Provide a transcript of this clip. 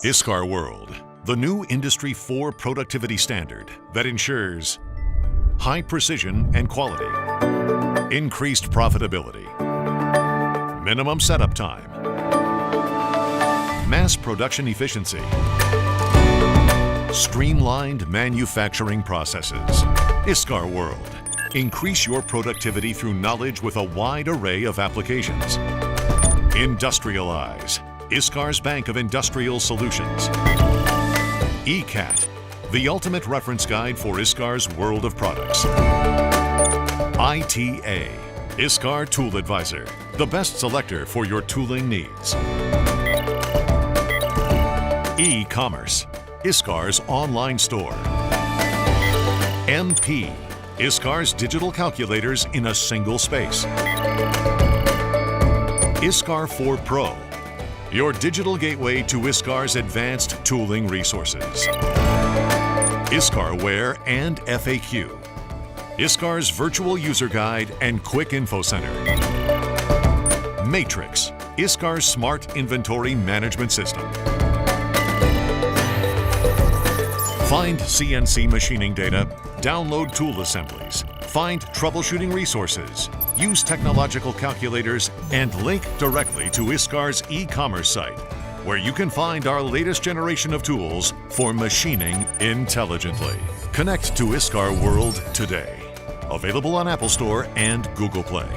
ISCAR World, the new Industry 4 productivity standard that ensures high precision and quality, increased profitability, minimum setup time, mass production efficiency, streamlined manufacturing processes. ISCAR World. Increase your productivity through knowledge with a wide array of applications. Industrialize. ISCAR's Bank of Industrial Solutions. ECAT, the ultimate reference guide for ISCAR's world of products. ITA, ISCAR Tool Advisor, the best selector for your tooling needs. E-commerce, ISCAR's online store. MP, ISCAR's digital calculators in a single space. ISCAR 4 Pro, your digital gateway to ISCAR's advanced tooling resources. ISCAR Ware and FAQ, ISCAR's virtual user guide and quick info center. Matrix, ISCAR's smart inventory management system. Find CNC machining data, download tool assemblies, find troubleshooting resources, use technological calculators, and link directly to ISCAR's e-commerce site, where you can find our latest generation of tools for machining intelligently. Connect to ISCAR World today. Available on Apple Store and Google Play.